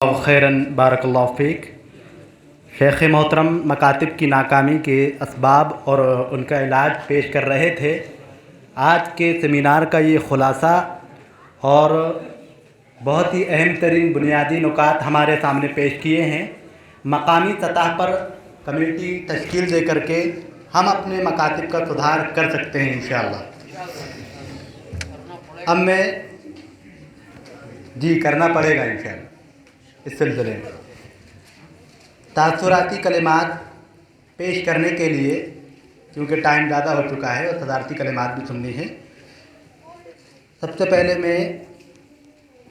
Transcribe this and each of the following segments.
خیراً بارک اللہ فیک۔ شیخ محترم مکاتب کی ناکامی کے اسباب اور ان کا علاج پیش کر رہے تھے۔ آج کے سیمینار کا یہ خلاصہ اور بہت ہی اہم ترین بنیادی نکات ہمارے سامنے پیش کیے ہیں۔ مقامی سطح پر کمیٹی تشکیل دے کر کے ہم اپنے مکاتب کا سدھار کر سکتے ہیں انشاءاللہ۔ اب میں کرنا پڑے گا انشاءاللہ اس سلسلے میں تاثراتی کلمات پیش کرنے کے لیے، کیونکہ ٹائم زیادہ ہو چکا ہے اور صدارتی کلمات بھی سننی ہے۔ سب سے پہلے میں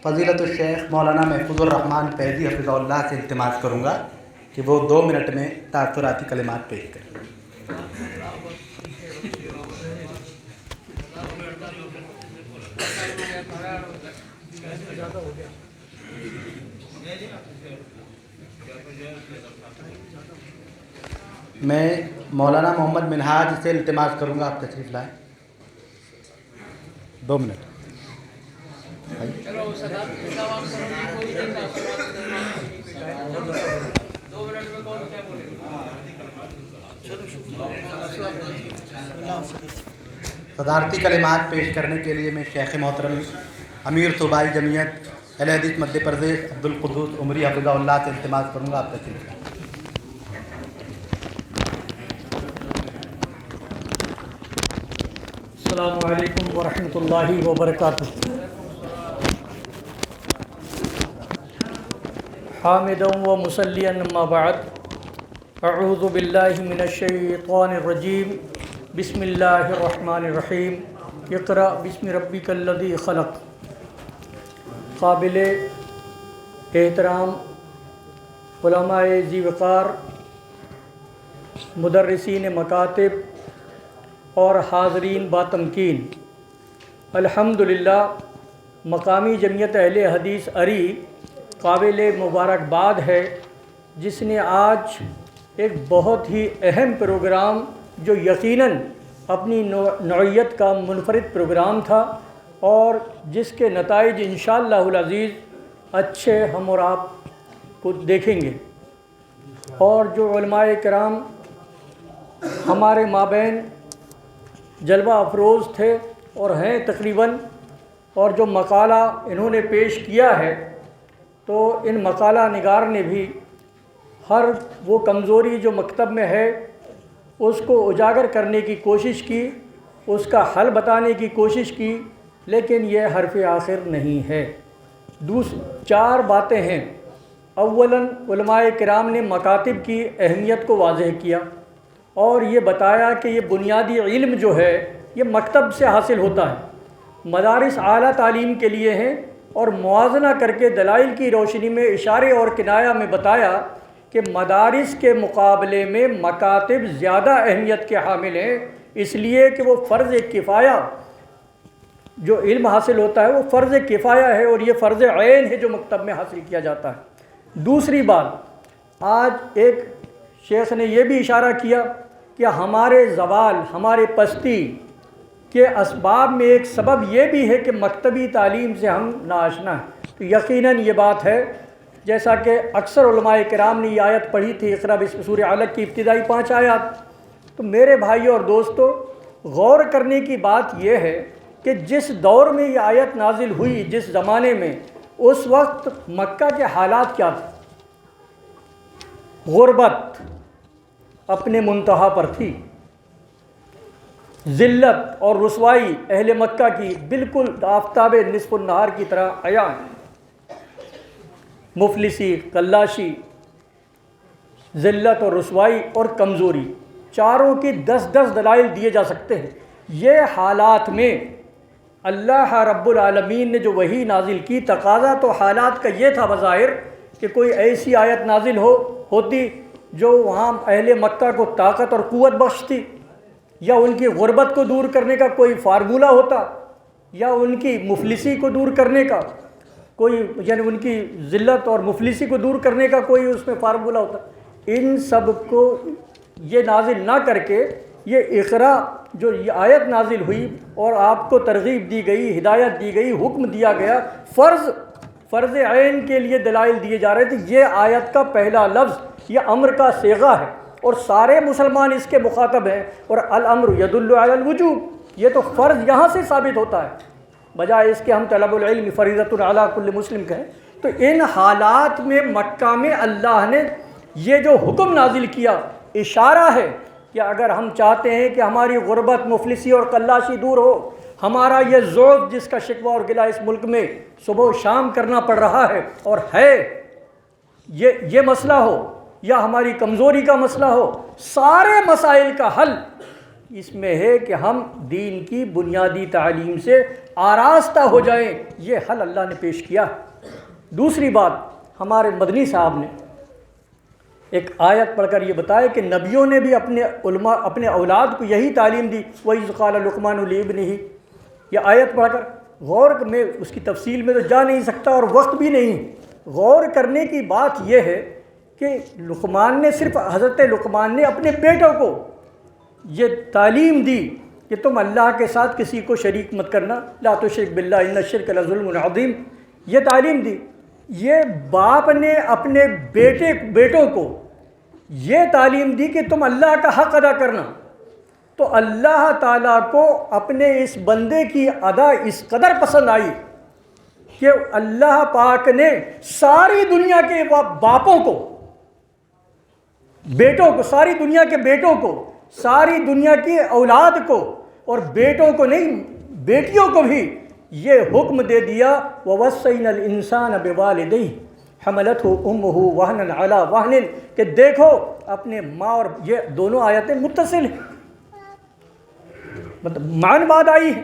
فضیلت الشیخ مولانا محفوظ الرحمن فیضی حفظہ اللہ سے التماس کروں گا کہ وہ 2 منٹ میں تاثراتی کلمات پیش کریں۔ میں مولانا محمد منہاج سے التماس کروں گا آپ تشریف لائیں۔ 2 منٹ۔ صدارتی کلمات پیش کرنے کے لیے میں شیخ محترم امیر صوبائی جمعیت اہل حدیث مدھیہ پردیش عبدالقدوس عمری حفظہ اللہ سے التماس کروں گا آپ تشریف لائیں۔ السلام علیکم ورحمۃ اللہ وبرکاتہ۔ حامدا و مصلیا اما بعد، اعوذ باللہ من الشیطان الرجیم، بسم اللہ الرحمن الرحیم، اقرأ بسم ربک الذی خلق۔ قابل احترام علماء ذی وقار، مدرسین مکاتب اور حاضرین باتمکین، الحمدللہ مقامی جمعیت اہل حدیث اری قابل مبارکباد ہے جس نے آج ایک بہت ہی اہم پروگرام، جو یقیناً اپنی نوعیت کا منفرد پروگرام تھا اور جس کے نتائج انشاءاللہ العزیز اچھے ہم اور آپ کو دیکھیں گے، اور جو علماء کرام ہمارے مابین جلوہ افروز تھے اور ہیں تقریباً، اور جو مقالہ انہوں نے پیش کیا ہے، تو ان مقالہ نگار نے بھی ہر وہ کمزوری جو مکتب میں ہے اس کو اجاگر کرنے کی کوشش کی، اس کا حل بتانے کی کوشش کی، لیکن یہ حرف آخر نہیں ہے۔ 4 باتیں ہیں۔ اولاً علماء کرام نے مکاتب کی اہمیت کو واضح کیا اور یہ بتایا کہ یہ بنیادی علم جو ہے یہ مکتب سے حاصل ہوتا ہے، مدارس اعلیٰ تعلیم کے لیے ہیں، اور موازنہ کر کے دلائل کی روشنی میں اشارے اور کنایہ میں بتایا کہ مدارس کے مقابلے میں مکاتب زیادہ اہمیت کے حامل ہیں، اس لیے کہ وہ فرض کفایہ جو علم حاصل ہوتا ہے وہ فرض کفایہ ہے، اور یہ فرض عین ہے جو مکتب میں حاصل کیا جاتا ہے۔ دوسری بات، آج ایک شیخ نے یہ بھی اشارہ کیا کہ ہمارے زوال، ہمارے پستی کے اسباب میں ایک سبب یہ بھی ہے کہ مکتبی تعلیم سے ہم ناآشنا ہیں۔ تو یقیناً یہ بات ہے، جیسا کہ اکثر علماء کرام نے یہ آیت پڑھی تھی، اقرأ باسم سورہ علق کی ابتدائی 5 آیات۔ تو میرے بھائیوں اور دوستو، غور کرنے کی بات یہ ہے کہ جس دور میں یہ آیت نازل ہوئی، جس زمانے میں، اس وقت مکہ کے حالات کیا تھے؟ غربت اپنے منتہا پر تھی، ذلت اور رسوائی اہل مکہ کی بالکل آفتاب نصف النہار کی طرح عیاں، مفلسی، قلاشی، ذلت اور رسوائی اور کمزوری، چاروں کی 10 دلائل دیے جا سکتے ہیں۔ یہ حالات میں اللہ رب العالمین نے جو وحی نازل کی، تقاضا تو حالات کا یہ تھا بظاہر کہ کوئی ایسی آیت نازل ہوتی جو وہاں اہل مکہ کو طاقت اور قوت بخشتی، یا ان کی غربت کو دور کرنے کا کوئی فارمولہ ہوتا، یا ان کی مفلسی کو دور کرنے کا کوئی، یعنی ان کی ذلت اور مفلسی کو دور کرنے کا کوئی اس میں فارمولہ ہوتا۔ ان سب کو یہ نازل نہ کر کے یہ اقرا جو یہ آیت نازل ہوئی اور آپ کو ترغیب دی گئی، ہدایت دی گئی، حکم دیا گیا، فرض عین کے لیے دلائل دیے جا رہے تھے۔ یہ آیت کا پہلا لفظ یہ امر کا صیغہ ہے اور سارے مسلمان اس کے مخاطب ہیں، اور الامر یدل علی الوجوب، یہ تو فرض یہاں سے ثابت ہوتا ہے، بجائے اس کے ہم طلب العلم فریضۃ علی کل مسلم کہیں۔ تو ان حالات میں مکہ میں اللہ نے یہ جو حکم نازل کیا اشارہ ہے کہ اگر ہم چاہتے ہیں کہ ہماری غربت، مفلسی اور قلاشی دور ہو، ہمارا یہ ضعف جس کا شکوہ اور گلہ اس ملک میں صبح و شام کرنا پڑ رہا ہے اور ہے، یہ مسئلہ ہو یا ہماری کمزوری کا مسئلہ ہو، سارے مسائل کا حل اس میں ہے کہ ہم دین کی بنیادی تعلیم سے آراستہ ہو جائیں۔ یہ حل اللہ نے پیش کیا۔ دوسری بات، ہمارے مدنی صاحب نے ایک آیت پڑھ کر یہ بتایا کہ نبیوں نے بھی اپنے اولاد کو یہی تعلیم دی، وَإِذْ قَالَ لُقْمَانُ لِابْنِهِ۔ یہ آیت پڑھ کر غور میں اس کی تفصیل میں تو جا نہیں سکتا اور وقت بھی نہیں، غور کرنے کی بات یہ ہے کہ لقمان نے صرف حضرت لقمان نے اپنے بیٹوں کو یہ تعلیم دی کہ تم اللہ کے ساتھ کسی کو شریک مت کرنا، لا تشرک باللہ ان الشرک لظلم عظیم، یہ تعلیم دی۔ یہ باپ نے اپنے بیٹوں کو یہ تعلیم دی کہ تم اللہ کا حق ادا کرنا، تو اللہ تعالیٰ کو اپنے اس بندے کی ادا اس قدر پسند آئی کہ اللہ پاک نے ساری دنیا کے باپوں کو، بیٹوں کو، ساری دنیا کے بیٹوں کو، ساری دنیا کی اولاد کو، اور بیٹوں کو نہیں بیٹیوں کو بھی یہ حکم دے دیا، وَوَصَّيْنَا الْإِنسَانَ بِوَالِدَيْهِ حَمَلَتْهُ أُمُّهُ وَهْنًا عَلَى وَهْنٍ، کہ دیکھو اپنے ماں، اور یہ دونوں آیتیں متصل ہیں، مطلب معنی بات آئی ہے۔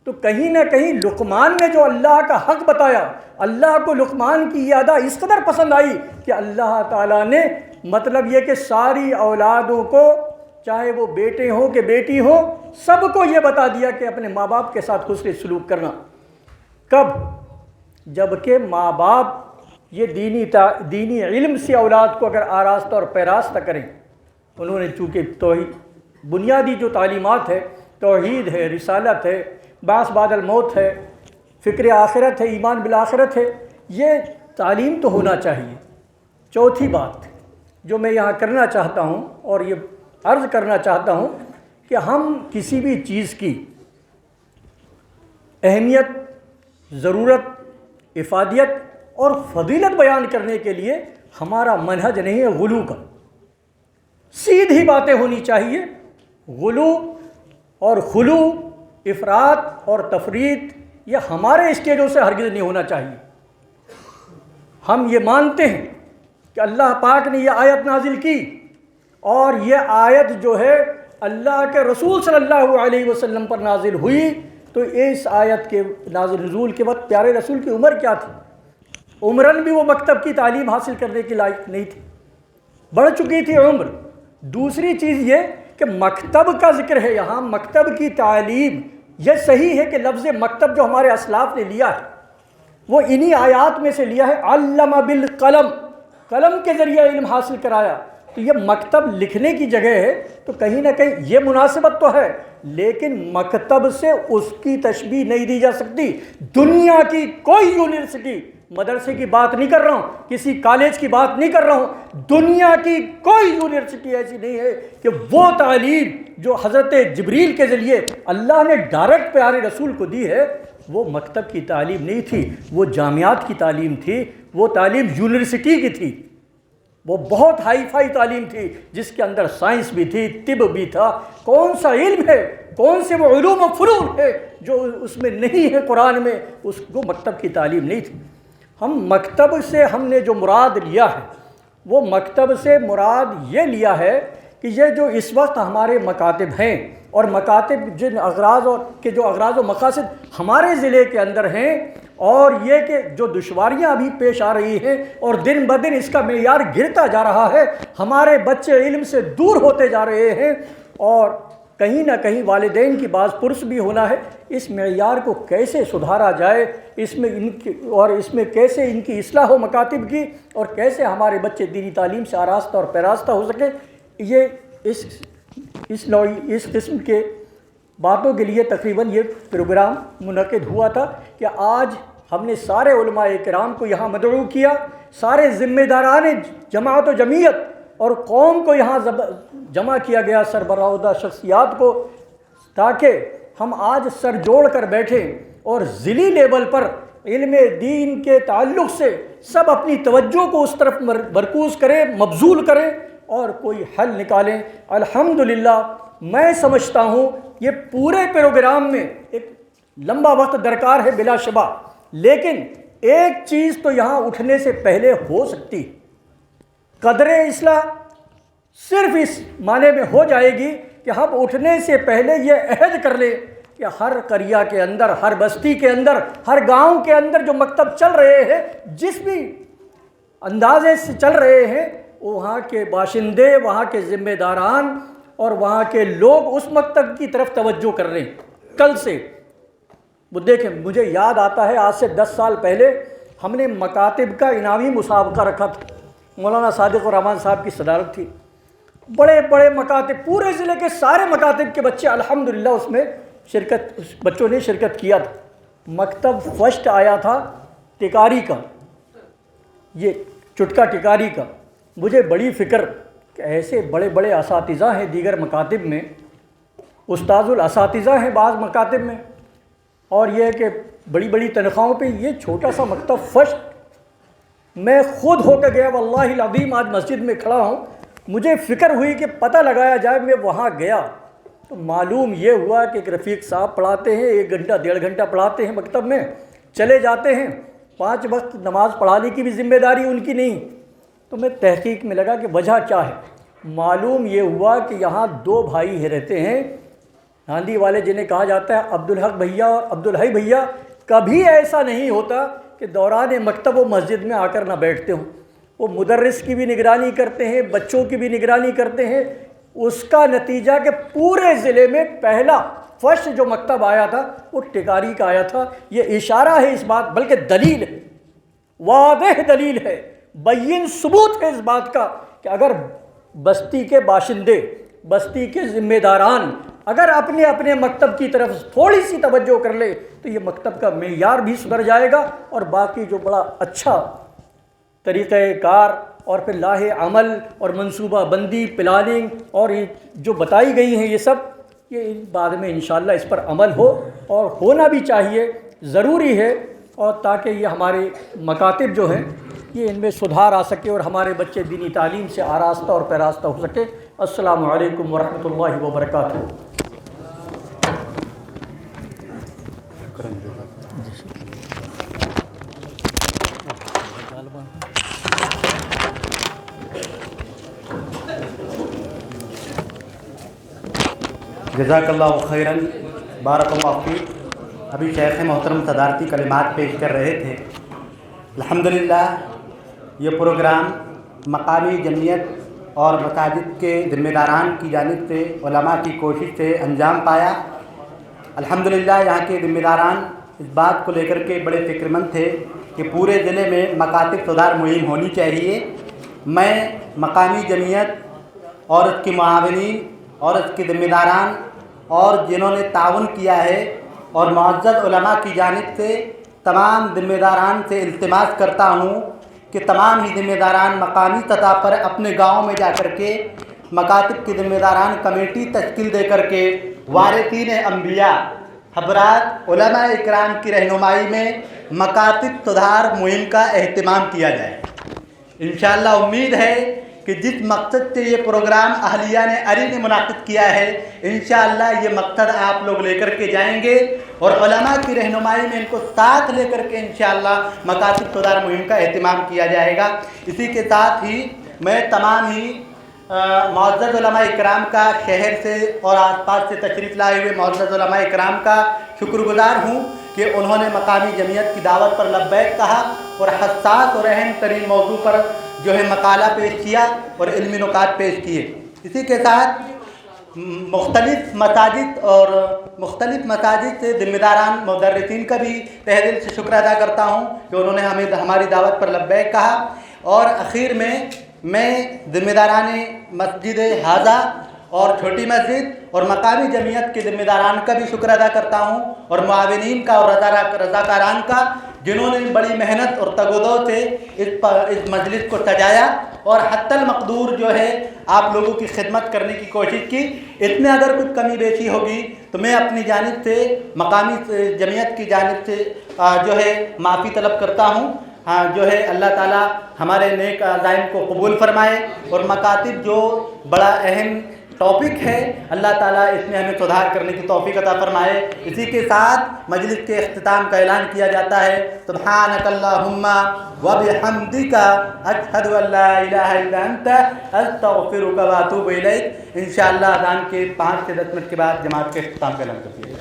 تو کہیں نہ کہیں لقمان نے جو اللہ کا حق بتایا، اللہ کو لقمان کی یہ ادا اس قدر پسند آئی کہ اللہ تعالیٰ نے مطلب یہ کہ ساری اولادوں کو، چاہے وہ بیٹے ہوں کہ بیٹی ہوں، سب کو یہ بتا دیا کہ اپنے ماں باپ کے ساتھ حسن سلوک کرنا۔ کب؟ جبکہ ماں باپ یہ دینی علم سے اولاد کو اگر آراستہ اور پیراستہ کریں، انہوں نے چونکہ توحید، بنیادی جو تعلیمات ہے، توحید ہے، رسالت ہے، بعث بعد الموت ہے، فکر آخرت ہے، ایمان بالآخرت ہے، یہ تعلیم تو ہونا چاہیے۔ چوتھی بات جو میں یہاں کرنا چاہتا ہوں اور یہ عرض کرنا چاہتا ہوں کہ ہم کسی بھی چیز کی اہمیت، ضرورت، افادیت اور فضیلت بیان کرنے کے لیے ہمارا منہج نہیں ہے غلو کا، سیدھی باتیں ہونی چاہیے۔ غلو اور خلو، افراط اور تفریط یہ ہمارے اسٹیجوں سے ہرگز نہیں ہونا چاہیے۔ ہم یہ مانتے ہیں کہ اللہ پاک نے یہ آیت نازل کی، اور یہ آیت جو ہے اللہ کے رسول صلی اللہ علیہ وسلم پر نازل ہوئی، تو اس آیت کے نازل نزول کے وقت پیارے رسول کی عمر کیا تھی؟ عمراً بھی وہ مکتب کی تعلیم حاصل کرنے کے لائق نہیں تھی، بڑھ چکی تھی عمر۔ دوسری چیز یہ کہ مکتب کا ذکر ہے یہاں، مکتب کی تعلیم، یہ صحیح ہے کہ لفظ مکتب جو ہمارے اسلاف نے لیا ہے وہ انہی آیات میں سے لیا ہے، علم بالقلم، قلم کے ذریعے علم حاصل کرایا، تو یہ مکتب لکھنے کی جگہ ہے، تو کہیں نہ کہیں یہ مناسبت تو ہے، لیکن مکتب سے اس کی تشبیہ نہیں دی جا سکتی۔ دنیا کی کوئی یونیورسٹی، مدرسے کی بات نہیں کر رہا ہوں، کسی کالج کی بات نہیں کر رہا ہوں، دنیا کی کوئی یونیورسٹی ایسی نہیں ہے کہ وہ تعلیم جو حضرت جبریل کے ذریعے اللہ نے ڈائریکٹ پیارے رسول کو دی ہے، وہ مکتب کی تعلیم نہیں تھی، وہ جامعات کی تعلیم تھی، وہ تعلیم یونیورسٹی کی تھی، وہ بہت ہائی فائی تعلیم تھی جس کے اندر سائنس بھی تھی، طب بھی تھا۔ کون سا علم ہے، کون سے وہ علوم و فنون ہے جو اس میں نہیں ہے قرآن میں، اس کو مکتب کی تعلیم نہیں تھی۔ ہم مکتب سے ہم نے جو مراد لیا ہے، وہ مکتب سے مراد یہ لیا ہے کہ یہ جو اس وقت ہمارے مکاتب ہیں، اور مکاتب جن اغراض کے جو اغراض و مقاصد ہمارے ضلع کے اندر ہیں، اور یہ کہ جو دشواریاں ابھی پیش آ رہی ہیں اور دن بدن اس کا معیار گرتا جا رہا ہے، ہمارے بچے علم سے دور ہوتے جا رہے ہیں، اور کہیں نہ کہیں والدین کی باز پرس بھی ہونا ہے، اس معیار کو کیسے سدھارا جائے، اس میں کیسے ان کی اصلاح ہو مکاتب کی، اور کیسے ہمارے بچے دینی تعلیم سے آراستہ اور پیراستہ ہو سکے، یہ اس قسم کے باتوں کے لیے تقریباً یہ پروگرام منعقد ہوا تھا کہ آج ہم نے سارے علماء کرام کو یہاں مدعو کیا، سارے ذمہ داران جماعت و جمعیت اور قوم کو یہاں جمع کیا گیا، سربراہ شخصیات کو، تاکہ ہم آج سر جوڑ کر بیٹھیں اور ضلعی لیول پر علم دین کے تعلق سے سب اپنی توجہ کو اس طرف مرکوز کریں، مبذول کریں اور کوئی حل نکالیں۔ الحمدللہ میں سمجھتا ہوں یہ پورے پروگرام میں ایک لمبا وقت درکار ہے بلا شبہ، لیکن ایک چیز تو یہاں اٹھنے سے پہلے ہو سکتی، قدر اصلاح صرف اس معنی میں ہو جائے گی کہ ہم اٹھنے سے پہلے یہ عہد کر لیں کہ ہر قریہ کے اندر، ہر بستی کے اندر، ہر گاؤں کے اندر جو مکتب چل رہے ہیں، جس بھی اندازے سے چل رہے ہیں، وہاں کے باشندے، وہاں کے ذمہ داران اور وہاں کے لوگ اس مکتب کی طرف توجہ کر رہے ہیں۔ کل سے وہ دیکھیں، مجھے یاد آتا ہے آج سے 10 سال پہلے ہم نے مکاتب کا انعامی مسابقہ رکھا تھا، مولانا صادق الرحمن صاحب کی صدارت تھی، بڑے بڑے مکاتب، پورے ضلع کے سارے مکاتب کے بچے الحمدللہ اس میں بچوں نے شرکت کیا تھا۔ مکتب فرسٹ آیا تھا ٹکاری کا، یہ چٹکا ٹکاری کا۔ مجھے بڑی فکر کہ ایسے بڑے بڑے اساتذہ ہیں دیگر مکاتب میں، استاذ الاساتذہ ہیں بعض مکاتب میں، اور یہ کہ بڑی بڑی تنخواہوں پہ یہ چھوٹا سا مکتب فرسٹ۔ میں خود ہو کے گیا، واللہ العظیم آج مسجد میں کھڑا ہوں، مجھے فکر ہوئی کہ پتہ لگایا جائے۔ میں وہاں گیا تو معلوم یہ ہوا کہ ایک رفیق صاحب پڑھاتے ہیں، 1 گھنٹہ 1.5 گھنٹہ پڑھاتے ہیں مکتب میں، چلے جاتے ہیں، 5 وقت نماز پڑھانے کی بھی ذمہ داری ان کی نہیں۔ تو میں تحقیق میں لگا کہ وجہ کیا ہے۔ معلوم یہ ہوا کہ یہاں 2 بھائی رہتے ہیں ناندی والے، جنہیں کہا جاتا ہے عبدالحق بھیا اور عبدالحی بھیا۔ کبھی ایسا نہیں ہوتا کہ دوران مکتب و مسجد میں آ کر نہ بیٹھتے ہوں۔ وہ مدرس کی بھی نگرانی کرتے ہیں، بچوں کی بھی نگرانی کرتے ہیں۔ اس کا نتیجہ کہ پورے ضلع میں پہلا فرسٹ جو مکتب آیا تھا وہ ٹکاری کا آیا تھا۔ یہ اشارہ ہے اس بات، بلکہ دلیل ہے، واضح دلیل ہے، بین ثبوت ہے اس بات کا کہ اگر بستی کے باشندے، بستی کے ذمہ داران اگر اپنے اپنے مکتب کی طرف تھوڑی سی توجہ کر لے تو یہ مکتب کا معیار بھی سدھر جائے گا، اور باقی جو بڑا اچھا طریقہ کار اور پھر لاہ عمل اور منصوبہ بندی، پلاننگ اور یہ جو بتائی گئی ہیں، یہ سب یہ بعد میں انشاءاللہ اس پر عمل ہو، اور ہونا بھی چاہیے، ضروری ہے، اور تاکہ یہ ہمارے مکاتب جو ہیں یہ ان میں سدھار آ سکے اور ہمارے بچے دینی تعلیم سے آراستہ اور پیراستہ ہو سکے۔ السلام علیکم ورحمۃ اللہ وبرکاتہ۔ جزاک اللہ خیراً، بارک اللہ فیک۔ ابھی شیخ محترم صدارتی کلمات پیش کر رہے تھے۔ الحمدللہ یہ پروگرام مقامی جمعیت اور مساجد کے ذمہ داران کی جانب سے، علماء کی کوشش سے انجام پایا۔ الحمدللہ یہاں کے ذمہ داران اس بات کو لے کر کے بڑے فکر مند تھے کہ پورے ضلع میں مکاتب سدھار مہم ہونی چاہیے۔ میں مقامی جمعیت اور اس کے معاونین اور اس کے ذمہ داران اور جنہوں نے تعاون کیا ہے اور معزز علماء کی جانب سے تمام ذمہ داران سے التماس کرتا ہوں کہ تمام ہی ذمہ داران مقامی سطح پر اپنے گاؤں میں جا کر کے مکاتب کے ذمہ داران کمیٹی تشکیل دے کر کے وارثین انبیاء حضرات علماء اکرام کی رہنمائی میں مکاتب سدھار مہم کا اہتمام کیا جائے۔ انشاءاللہ امید ہے کہ جس مقصد سے یہ پروگرام اہلیان اری نے منعقد کیا ہے، انشاءاللہ یہ مقصد آپ لوگ لے کر کے جائیں گے، اور علماء کی رہنمائی میں ان کو ساتھ لے کر کے انشاءاللہ مکاتب سدھار مہم کا اہتمام کیا جائے گا۔ اسی کے ساتھ ہی میں تمام ہی معزز علماء اکرام کا شہر سے اور آس پاس سے تشریف لائے ہوئے معزز علماء اکرام کا شکر گزار ہوں کہ انہوں نے مقامی جمعیت کی دعوت پر لبیک کہا اور حساس اور اہم ترین موضوع پر جو ہے مقالہ پیش کیا اور علمی نکات پیش کیے۔ اسی کے ساتھ مختلف مساجد سے ذمہ داران مدرسین کا بھی تہ دل سے شکر ادا کرتا ہوں کہ انہوں نے ہمیں ہماری دعوت پر لبیک کہا۔ اور اخیر میں ذمہ داران مسجد حاضہ اور چھوٹی مسجد اور مقامی جمعیت کے ذمہ داران کا بھی شکر ادا کرتا ہوں، اور معاونین کا اور رضاکاران کا، جنہوں نے بڑی محنت اور تگ و دو سے اس مجلس کو سجایا اور حتی المقدور جو ہے آپ لوگوں کی خدمت کرنے کی کوشش کی۔ اس میں اگر کچھ کمی بیشی ہوگی تو میں اپنی جانب سے مقامی جمعیت کی جانب سے جو ہے معافی طلب کرتا ہوں۔ جو ہے اللہ تعالیٰ ہمارے نیک عزائم کو قبول فرمائے، اور مکاتب جو بڑا اہم ٹاپک ہے، اللہ تعالیٰ اس میں ہمیں سدھار کرنے کی توفیق عطا فرمائے۔ اسی کے ساتھ مجلس کے اختتام کا اعلان کیا جاتا ہے، سبحانک اللہم وبحمدک اشہد ان لا الہ الا انت استغفرک واتوب الیک۔ انشاءاللہ اذان کے 5 سے 10 منٹ کے بعد جماعت کے اختتام کا اعلان کرتی ہے۔